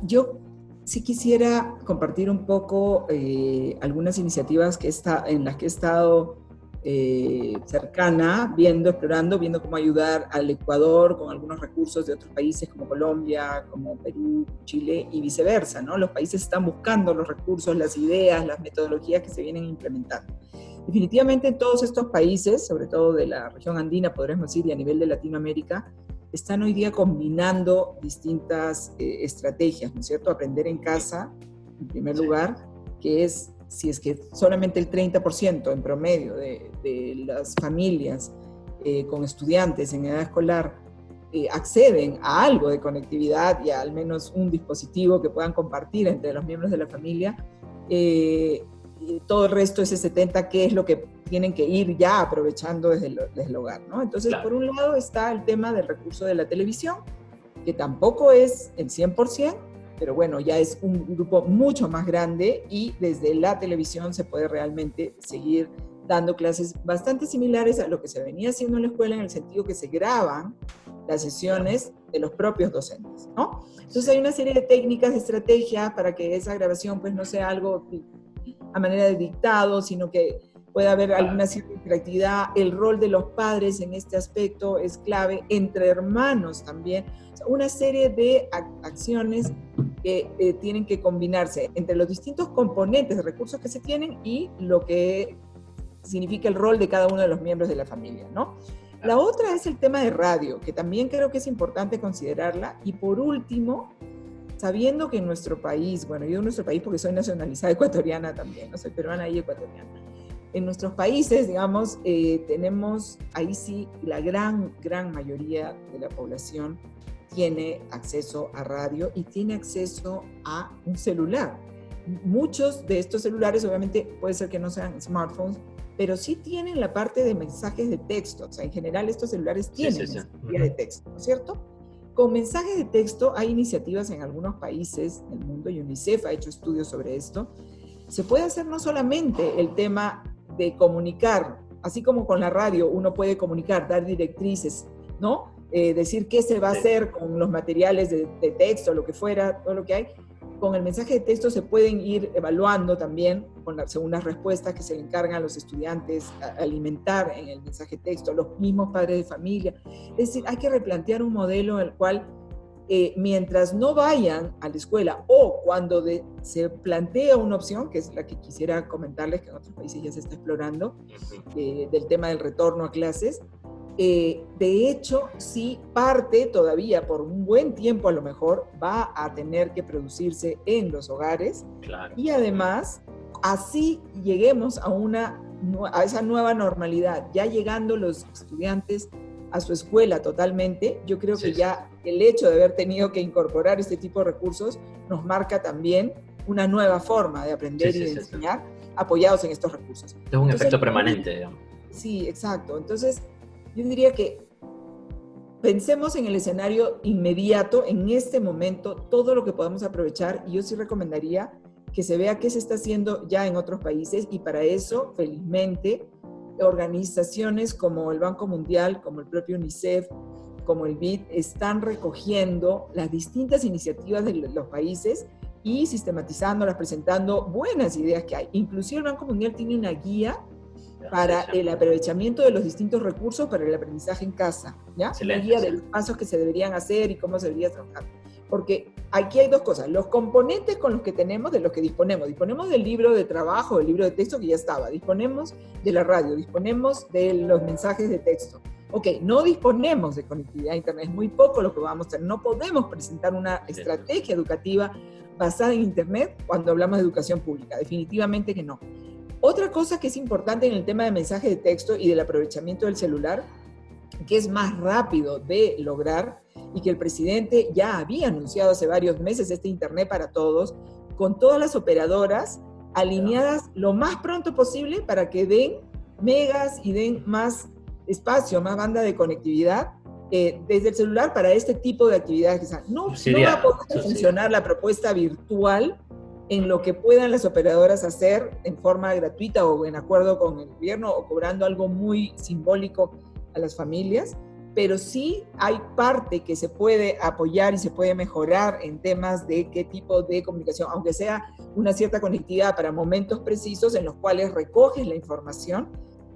Yo sí quisiera compartir un poco algunas iniciativas en las que he estado cercana, explorando, viendo cómo ayudar al Ecuador con algunos recursos de otros países como Colombia, como Perú, Chile y viceversa, ¿no? Los países están buscando los recursos, las ideas, las metodologías que se vienen implementando. Definitivamente en todos estos países, sobre todo de la región andina, podríamos decir, y a nivel de Latinoamérica, están hoy día combinando distintas estrategias, ¿no es cierto? Aprender en casa, en primer lugar, que es, si es que solamente el 30% en promedio de las familias con estudiantes en edad escolar acceden a algo de conectividad y a al menos un dispositivo que puedan compartir entre los miembros de la familia, y todo el resto, ese 70%, que es lo que tienen que ir ya aprovechando desde el hogar, ¿no? Entonces, claro, por un lado está el tema del recurso de la televisión, que tampoco es el 100%, pero bueno, ya es un grupo mucho más grande y desde la televisión se puede realmente seguir dando clases bastante similares a lo que se venía haciendo en la escuela, en el sentido que se graban las sesiones de los propios docentes, ¿no? Entonces hay una serie de técnicas, de estrategias para que esa grabación pues no sea algo a manera de dictado, sino que puede haber alguna cierta interactividad. El rol de los padres en este aspecto es clave, entre hermanos también. O sea, una serie de acciones que tienen que combinarse entre los distintos componentes de recursos que se tienen y lo que significa el rol de cada uno de los miembros de la familia, ¿no? La otra es el tema de radio, que también creo que es importante considerarla. Y por último, sabiendo que en nuestro país, bueno, yo en nuestro país porque soy nacionalizada ecuatoriana también, no soy peruana y ecuatoriana, en nuestros países, digamos, tenemos, ahí sí, la gran mayoría de la población tiene acceso a radio y tiene acceso a un celular. Muchos de estos celulares, obviamente, puede ser que no sean smartphones, pero sí tienen la parte de mensajes de texto. O sea, en general estos celulares tienen mensajería de texto, ¿no es cierto? Con mensajes de texto hay iniciativas en algunos países del mundo, y UNICEF ha hecho estudios sobre esto. Se puede hacer no solamente el tema de comunicar, así como con la radio uno puede comunicar, dar directrices, ¿no? Decir qué se va a hacer con los materiales de texto, lo que fuera, todo lo que hay. Con el mensaje de texto se pueden ir evaluando también, según las respuestas que se le encargan a los estudiantes, a alimentar en el mensaje de texto, los mismos padres de familia. Es decir, hay que replantear un modelo en el cual, mientras no vayan a la escuela o cuando se plantea una opción, que es la que quisiera comentarles, que en otros países ya se está explorando, del tema del retorno a clases, de hecho, sí, parte todavía, por un buen tiempo a lo mejor, va a tener que producirse en los hogares. Claro. Y además, así lleguemos a esa nueva normalidad, ya llegando los estudiantes a su escuela totalmente, yo creo que ya el hecho de haber tenido que incorporar este tipo de recursos nos marca también una nueva forma de aprender y de enseñar, apoyados en estos recursos. Es un efecto permanente, digamos. Sí, exacto. Entonces, yo diría que pensemos en el escenario inmediato, en este momento, todo lo que podamos aprovechar, y yo sí recomendaría que se vea qué se está haciendo ya en otros países, y para eso, felizmente, organizaciones como el Banco Mundial, como el propio UNICEF, como el BID, están recogiendo las distintas iniciativas de los países y sistematizándolas, presentando buenas ideas que hay. Inclusive el Banco Mundial tiene una guía para el aprovechamiento de los distintos recursos para el aprendizaje en casa, ¿ya? Una guía de los pasos que se deberían hacer y cómo se debería trabajar. Porque aquí hay dos cosas: los componentes con los que tenemos, de los que disponemos. Disponemos del libro de trabajo, del libro de texto que ya estaba, disponemos de la radio, disponemos de los mensajes de texto. Ok, no disponemos de conectividad a internet, es muy poco lo que vamos a hacer. No podemos presentar una estrategia educativa basada en internet cuando hablamos de educación pública, definitivamente que no. Otra cosa que es importante en el tema de mensaje de texto y del aprovechamiento del celular, que es más rápido de lograr y que el presidente ya había anunciado hace varios meses, este Internet para todos, con todas las operadoras alineadas lo más pronto posible para que den megas y den más espacio, más banda de conectividad desde el celular para este tipo de actividades. No va a poder funcionar la propuesta virtual en lo que puedan las operadoras hacer en forma gratuita o en acuerdo con el gobierno o cobrando algo muy simbólico a las familias, pero sí hay parte que se puede apoyar y se puede mejorar en temas de qué tipo de comunicación, aunque sea una cierta conectividad para momentos precisos en los cuales recoges la información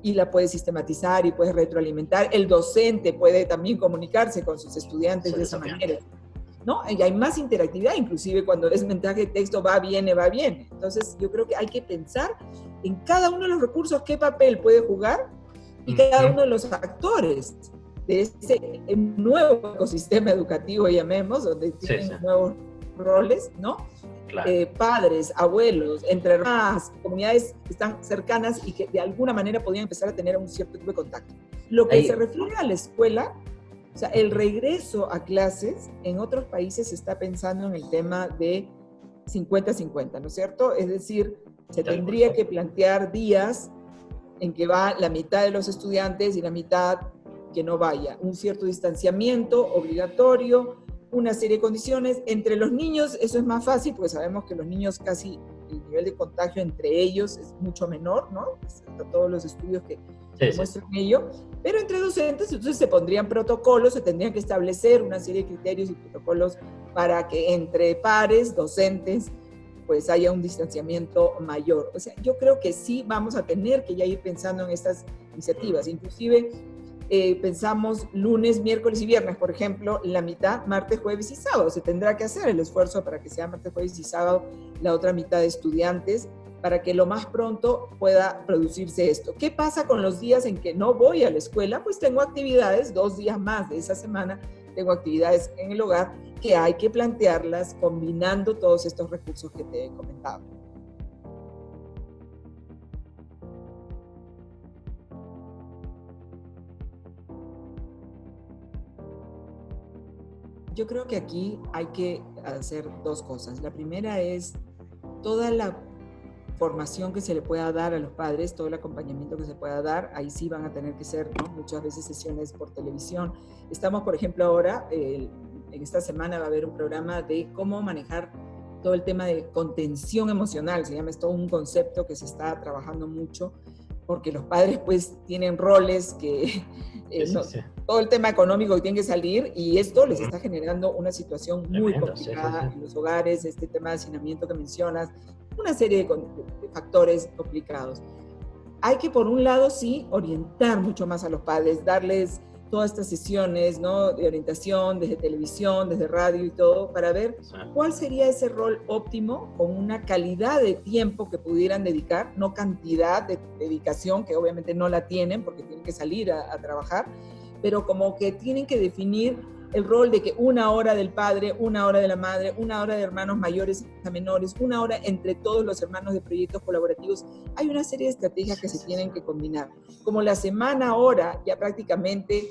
y la puedes sistematizar y puedes retroalimentar. El docente puede también comunicarse con sus estudiantes de esa manera, ¿no? Y hay más interactividad, inclusive cuando es mensaje de texto, va, viene, va, viene. Entonces yo creo que hay que pensar en cada uno de los recursos, qué papel puede jugar y cada uno de los actores de ese nuevo ecosistema educativo, llamemos, donde tienen nuevos roles, ¿no? Claro. Padres, abuelos, entre hermanas, comunidades que están cercanas y que de alguna manera podrían empezar a tener un cierto tipo de contacto. Lo que se refiere a la escuela, o sea, el regreso a clases, en otros países se está pensando en el tema de 50-50, ¿no es cierto? Es decir, se tendría que plantear días en que va la mitad de los estudiantes y la mitad que no vaya. Un cierto distanciamiento obligatorio, una serie de condiciones. Entre los niños eso es más fácil, porque sabemos que los niños casi el nivel de contagio entre ellos es mucho menor, ¿no? Todos los estudios que muestran ello. Pero entre docentes, entonces se pondrían protocolos, se tendrían que establecer una serie de criterios y protocolos para que entre pares, docentes, pues haya un distanciamiento mayor. O sea, yo creo que sí vamos a tener que ya ir pensando en estas iniciativas. Inclusive pensamos lunes, miércoles y viernes, por ejemplo, la mitad, martes, jueves y sábado. Se tendrá que hacer el esfuerzo para que sea martes, jueves y sábado la otra mitad de estudiantes, para que lo más pronto pueda producirse esto. ¿Qué pasa con los días en que no voy a la escuela? Pues tengo actividades, 2 días más de esa semana, tengo actividades en el hogar que hay que plantearlas combinando todos estos recursos que te he comentado. Yo creo que aquí hay que hacer 2 cosas. La primera es toda la formación que se le pueda dar a los padres, todo el acompañamiento que se pueda dar, ahí sí van a tener que ser, ¿no?, muchas veces sesiones por televisión. Estamos, por ejemplo, ahora, en esta semana va a haber un programa de cómo manejar todo el tema de contención emocional, se llama, es todo un concepto que se está trabajando mucho, porque los padres pues tienen roles que todo el tema económico que tiene que salir, y esto les está generando una situación muy complicada en los hogares, este tema de hacinamiento que mencionas, una serie de factores complicados. Hay que, por un lado, sí, orientar mucho más a los padres, darles todas estas sesiones, ¿no?, de orientación desde televisión, desde radio y todo, para ver cuál sería ese rol óptimo con una calidad de tiempo que pudieran dedicar, no cantidad de dedicación, que obviamente no la tienen porque tienen que salir a trabajar, pero como que tienen que definir el rol de que 1 hora del padre, 1 hora de la madre, 1 hora de hermanos mayores a menores, 1 hora entre todos los hermanos de proyectos colaborativos. Hay una serie de estrategias que se tienen que combinar. Como la semana ahora ya prácticamente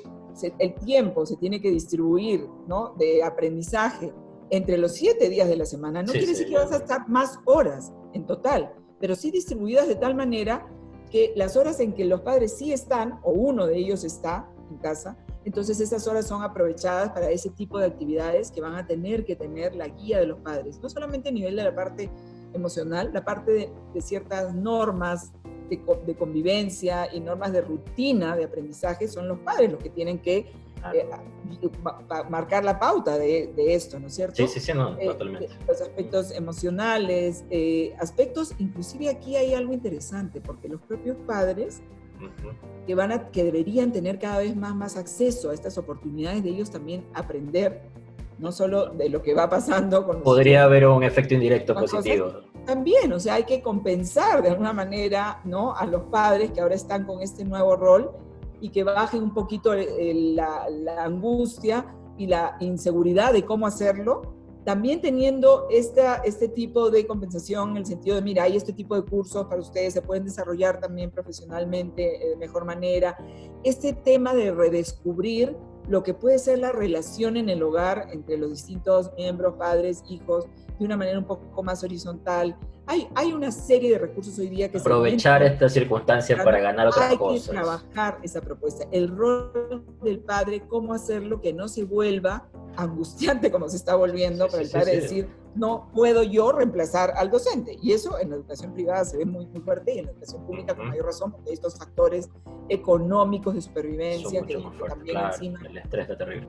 el tiempo se tiene que distribuir, ¿no?, de aprendizaje entre los 7 días de la semana, no quiere decir que vas a estar más horas en total, pero sí distribuidas de tal manera que las horas en que los padres sí están, o uno de ellos está en casa, entonces esas horas son aprovechadas para ese tipo de actividades que van a tener que tener la guía de los padres, no solamente a nivel de la parte emocional, la parte de ciertas normas de convivencia y normas de rutina de aprendizaje, son los padres los que tienen que marcar la pauta de esto, ¿no es cierto? Sí, no, totalmente. Los aspectos emocionales, aspectos, inclusive aquí hay algo interesante, porque los propios padres que deberían tener cada vez más acceso a estas oportunidades de ellos también aprender, no solo de lo que va pasando con podría haber un efecto indirecto positivo. También, o sea, hay que compensar de alguna manera, ¿no?, a los padres que ahora están con este nuevo rol y que bajen un poquito la angustia y la inseguridad de cómo hacerlo, también teniendo este tipo de compensación en el sentido de, mira, hay este tipo de cursos para ustedes, se pueden desarrollar también profesionalmente de mejor manera. Este tema de redescubrir lo que puede ser la relación en el hogar entre los distintos miembros, padres, hijos, de una manera un poco más horizontal. Hay una serie de recursos hoy día que aprovechar estas circunstancias para ganar otras cosas. Hay que trabajar esa propuesta. El rol del padre, cómo hacerlo que no se vuelva angustiante como se está volviendo para el padre decir, no puedo yo reemplazar al docente. Y eso en la educación privada se ve muy, muy fuerte, y en la educación pública con mayor razón, porque hay estos factores económicos de supervivencia que también claro, encima... El estrés está terrible.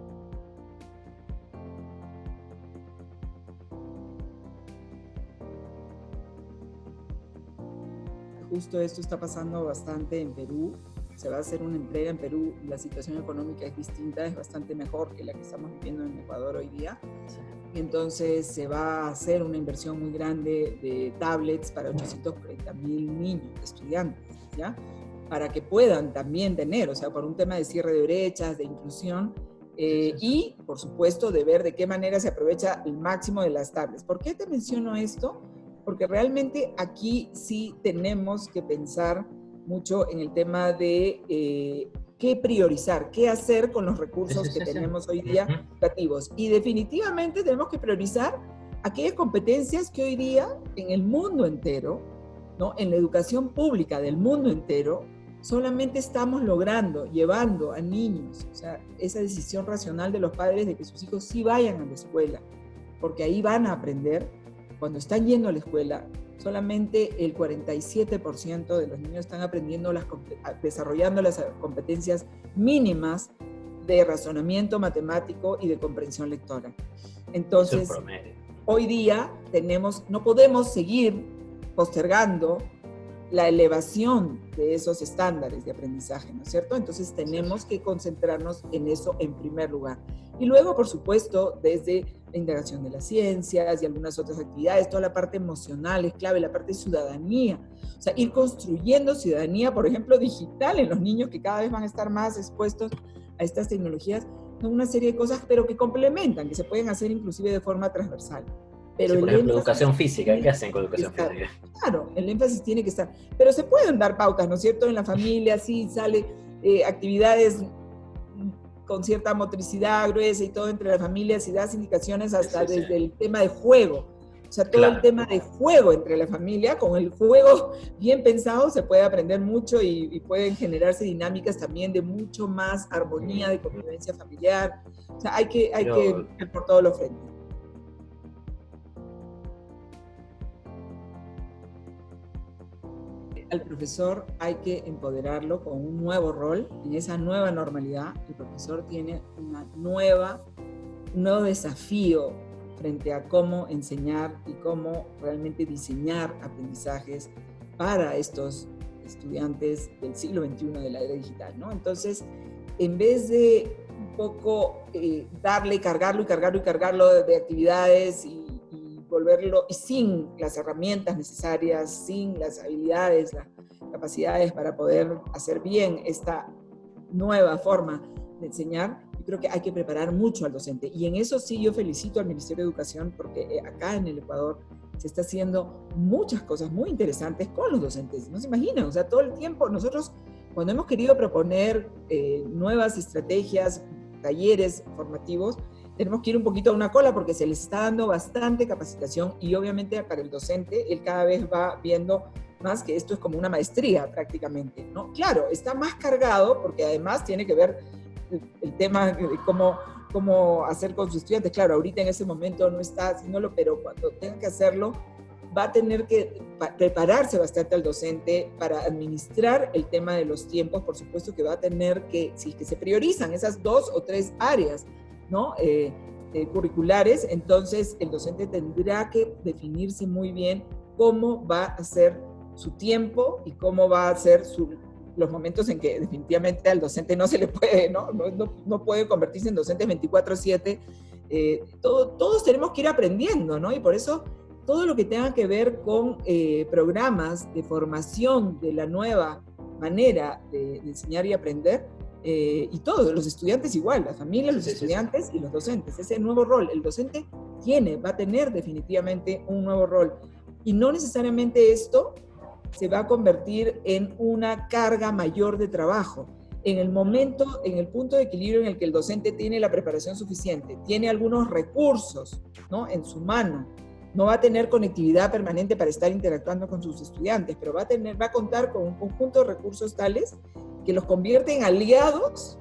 Justo esto está pasando bastante en Perú. Se va a hacer una entrega en Perú. La situación económica es distinta, es bastante mejor que la que estamos viviendo en Ecuador hoy día. Sí. Entonces se va a hacer una inversión muy grande de tablets para 840,000 niños, estudiantes, ¿ya? Para que puedan también tener, o sea, por un tema de cierre de brechas, de inclusión, y por supuesto de ver de qué manera se aprovecha el máximo de las tablets. ¿Por qué te menciono esto? Porque realmente aquí sí tenemos que pensar mucho en el tema de qué priorizar, qué hacer con los recursos que tenemos hoy día educativos. Y definitivamente tenemos que priorizar aquellas competencias que hoy día en el mundo entero, ¿no? En la educación pública del mundo entero, solamente estamos logrando, llevando a niños, o sea, esa decisión racional de los padres de que sus hijos sí vayan a la escuela, porque ahí van a aprender. Cuando están yendo a la escuela, solamente el 47% de los niños están aprendiendo, desarrollando las competencias mínimas de razonamiento matemático y de comprensión lectora. Entonces, hoy día no podemos seguir postergando la elevación de esos estándares de aprendizaje, ¿no es cierto? Entonces tenemos que concentrarnos en eso en primer lugar. Y luego, por supuesto, desde la integración de las ciencias y algunas otras actividades, toda la parte emocional es clave, la parte de ciudadanía. O sea, ir construyendo ciudadanía, por ejemplo, digital en los niños que cada vez van a estar más expuestos a estas tecnologías. Son una serie de cosas, pero que complementan, que se pueden hacer inclusive de forma transversal. Pero sí, por ejemplo, educación física, ¿qué hacen con educación física? Claro, el énfasis tiene que estar. Pero se pueden dar pautas, ¿no es cierto? En la familia, sí, sale actividades con cierta motricidad gruesa y todo entre las familias, y das indicaciones hasta desde el tema de juego. O sea, todo el tema de juego entre la familia, con el juego bien pensado se puede aprender mucho y pueden generarse dinámicas también de mucho más armonía, de convivencia familiar. O sea, hay que ir por todos los frentes. Al profesor hay que empoderarlo con un nuevo rol. En esa nueva normalidad, el profesor tiene un nuevo desafío frente a cómo enseñar y cómo realmente diseñar aprendizajes para estos estudiantes del siglo XXI de la era digital, ¿no? Entonces, en vez de un poco cargarlo de actividades y volverlo, y sin las herramientas necesarias, sin las habilidades, las capacidades para poder hacer bien esta nueva forma de enseñar, yo creo que hay que preparar mucho al docente. Y en eso sí yo felicito al Ministerio de Educación, porque acá en el Ecuador se está haciendo muchas cosas muy interesantes con los docentes. No se imaginan, o sea, todo el tiempo nosotros, cuando hemos querido proponer nuevas estrategias, talleres formativos, tenemos que ir un poquito a una cola porque se les está dando bastante capacitación, y obviamente para el docente él cada vez va viendo más que esto es como una maestría prácticamente, ¿no? Claro, está más cargado porque además tiene que ver el tema de cómo hacer con sus estudiantes. Claro, ahorita en ese momento no está haciéndolo, pero cuando tenga que hacerlo va a tener que prepararse bastante al docente para administrar el tema de los tiempos. Por supuesto que va a tener que, si que se priorizan esas 2 o 3 áreas, ¿no? Curriculares, entonces el docente tendrá que definirse muy bien cómo va a hacer su tiempo y cómo va a ser los momentos en que definitivamente al docente no se le puede, no puede convertirse en docente 24/7. Todos tenemos que ir aprendiendo, ¿no? Y por eso todo lo que tenga que ver con programas de formación de la nueva manera de enseñar y aprender, y todos, los estudiantes igual, las familias, los estudiantes y los docentes, ese nuevo rol, el docente va a tener definitivamente un nuevo rol, y no necesariamente esto se va a convertir en una carga mayor de trabajo. En el punto de equilibrio en el que el docente tiene la preparación suficiente, tiene algunos recursos, ¿no?, en su mano, no va a tener conectividad permanente para estar interactuando con sus estudiantes, pero va a contar con un conjunto de recursos tales que los convierte en aliados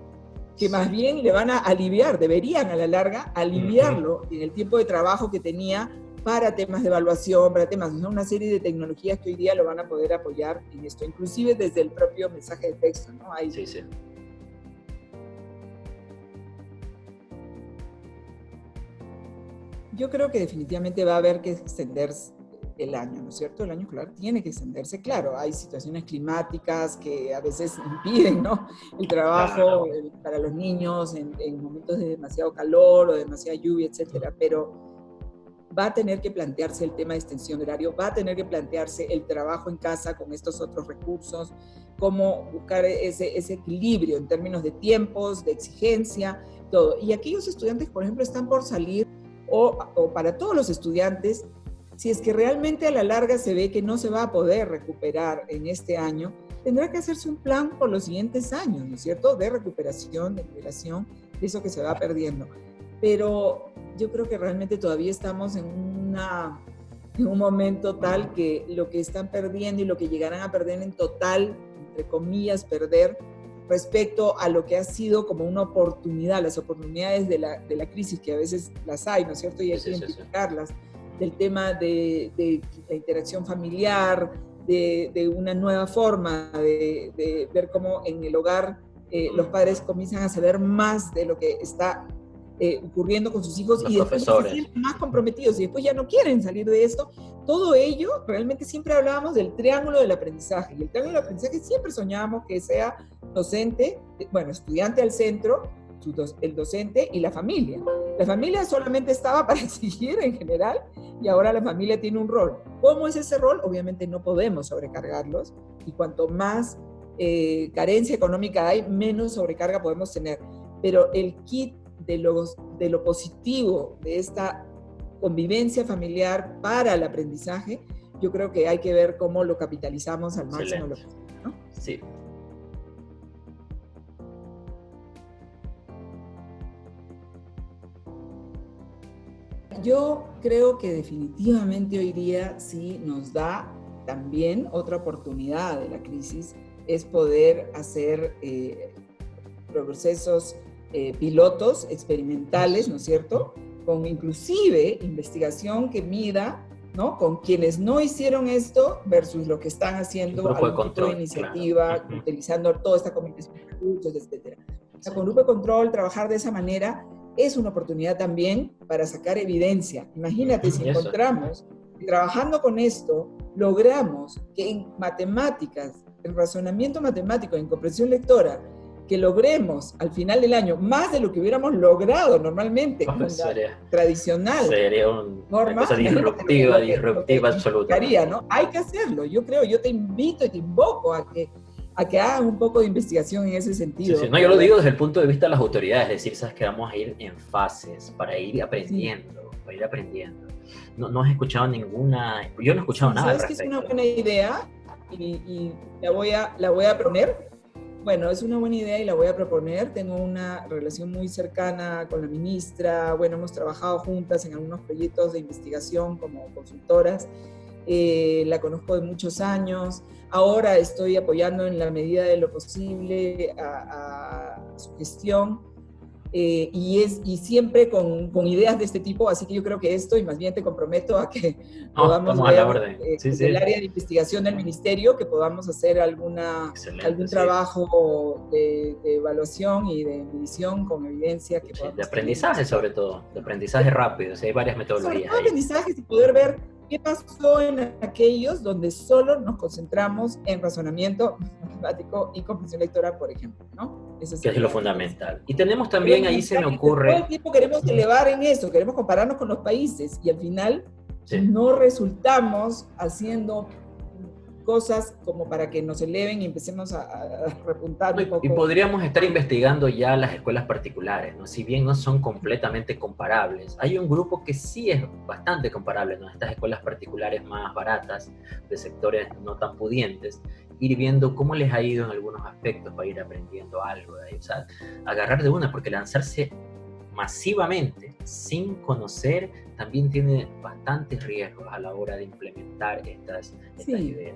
que más bien le van a aliviar, deberían a la larga aliviarlo en el tiempo de trabajo que tenía para temas de evaluación, para temas, o sea, una serie de tecnologías que hoy día lo van a poder apoyar en esto, inclusive desde el propio mensaje de texto, ¿no? Sí, sí. Yo creo que definitivamente va a haber que extenderse el año, ¿no es cierto? El año escolar tiene que extenderse, claro, hay situaciones climáticas que a veces impiden, ¿no? El trabajo para los niños en momentos de demasiado calor o de demasiada lluvia, etcétera, pero va a tener que plantearse el tema de extensión de horario, va a tener que plantearse el trabajo en casa con estos otros recursos, cómo buscar ese equilibrio en términos de tiempos, de exigencia, todo. Y aquellos estudiantes, por ejemplo, están por salir, o para todos los estudiantes, si es que realmente a la larga se ve que no se va a poder recuperar en este año, tendrá que hacerse un plan por los siguientes años, ¿no es cierto?, de recuperación, de liberación, de eso que se va perdiendo. Pero yo creo que realmente todavía estamos en un momento tal que lo que están perdiendo y lo que llegarán a perder en total, entre comillas, perder, respecto a lo que ha sido como una oportunidad, las oportunidades de la crisis, que a veces las hay, ¿no es cierto?, y hay que identificarlas, del tema de la interacción familiar, de una nueva forma de ver cómo en el hogar los padres comienzan a saber más de lo que está ocurriendo con sus hijos, los y después se sienten más comprometidos y después ya no quieren salir de esto. Todo ello, realmente siempre hablábamos del triángulo del aprendizaje, y el triángulo del aprendizaje siempre soñábamos que sea docente, bueno, estudiante al centro, el docente y la familia. La familia solamente estaba para exigir en general, y ahora la familia tiene un rol. ¿Cómo es ese rol? Obviamente no podemos sobrecargarlos, y cuanto más carencia económica hay, menos sobrecarga podemos tener. Pero el kit de lo positivo de esta convivencia familiar para el aprendizaje, yo creo que hay que ver cómo lo capitalizamos al máximo, ¿no? Sí. Yo creo que definitivamente hoy día sí nos da también otra oportunidad de la crisis, es poder hacer procesos pilotos experimentales, ¿no es cierto?, con inclusive investigación que mida, ¿no?, con quienes no hicieron esto versus lo que están haciendo, algún tipo de iniciativa, claro, utilizando toda esta comunicación de recursos, etc. O sea, con grupo de control, trabajar de esa manera es una oportunidad también para sacar evidencia. Imagínate si encontramos, trabajando con esto, logramos que en matemáticas, en razonamiento matemático, en comprensión lectora, que logremos al final del año más de lo que hubiéramos logrado normalmente con la tradicional. Sería una cosa disruptiva absoluta. ¿No? Hay que hacerlo. Yo creo, yo te invito y te invoco a que hagan un poco de investigación en ese sentido. Sí, sí. No, yo lo digo desde el punto de vista de las autoridades, es decir, sabes que vamos a ir en fases para ir aprendiendo, sí, para ir aprendiendo. No has escuchado ninguna, yo no he escuchado nada. ¿Sabes que es una buena idea? Y la voy a proponer. Bueno, es una buena idea y la voy a proponer. Tengo una relación muy cercana con la ministra. Bueno, hemos trabajado juntas en algunos proyectos de investigación como consultoras. La conozco de muchos años. Ahora estoy apoyando en la medida de lo posible a su gestión. Y siempre con ideas de este tipo, así que yo creo que esto, y más bien te comprometo a que podamos ver el área de investigación del ministerio, que podamos hacer algún trabajo de evaluación y de medición con evidencia. Que de aprendizaje sobre todo, de aprendizaje rápido, hay varias metodologías. Sobre aprendizaje y poder ver qué pasó en aquellos donde solo nos concentramos en razonamiento matemático y comprensión lectora, por ejemplo, ¿no? Eso es lo fundamental. Y tenemos también, ahí se me ocurre... Todo el tiempo queremos elevar en eso, queremos compararnos con los países, y al final no resultamos haciendo cosas como para que nos eleven y empecemos a repuntar un poco. Y podríamos estar investigando ya las escuelas particulares, ¿no? Si bien no son completamente comparables, hay un grupo que sí es bastante comparable, ¿no? Estas escuelas particulares más baratas, de sectores no tan pudientes, ir viendo cómo les ha ido en algunos aspectos para ir aprendiendo algo de ahí. O sea, agarrar de una, porque lanzarse masivamente sin conocer también tiene bastantes riesgos a la hora de implementar estas ideas.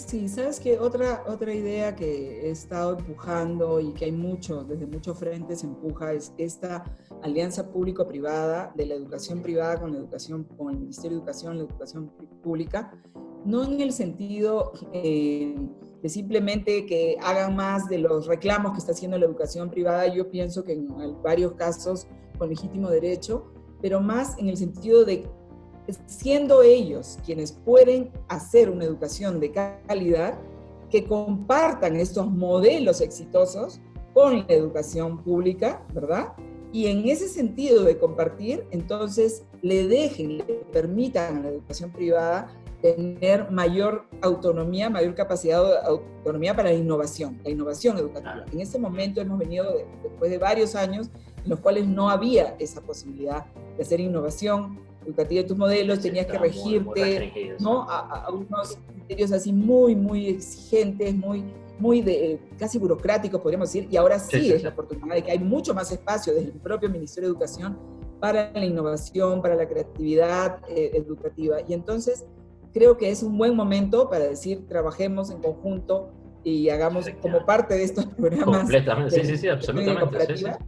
Sí, sabes que otra idea que he estado empujando y que hay desde muchos frentes se empuja es esta alianza público-privada de la educación privada con la educación, con el Ministerio de Educación, la educación pública, no en el sentido de simplemente que hagan más de los reclamos que está haciendo la educación privada, yo pienso que en varios casos con legítimo derecho, pero más en el sentido de siendo ellos quienes pueden hacer una educación de calidad, que compartan estos modelos exitosos con la educación pública, ¿verdad? Y en ese sentido de compartir, entonces le permitan a la educación privada tener mayor autonomía, mayor capacidad de autonomía para la innovación educativa. En este momento hemos venido después de varios años en los cuales no había esa posibilidad de hacer innovación educativa de tus modelos, tenías que regirte, ¿no? A unos criterios así muy exigentes, casi burocráticos, podríamos decir, y ahora sí es la oportunidad de que hay mucho más espacio desde el propio Ministerio de Educación para la innovación, para la creatividad educativa. Y entonces creo que es un buen momento para decir, trabajemos en conjunto y hagamos como parte de estos programas. Completamente, sí, absolutamente.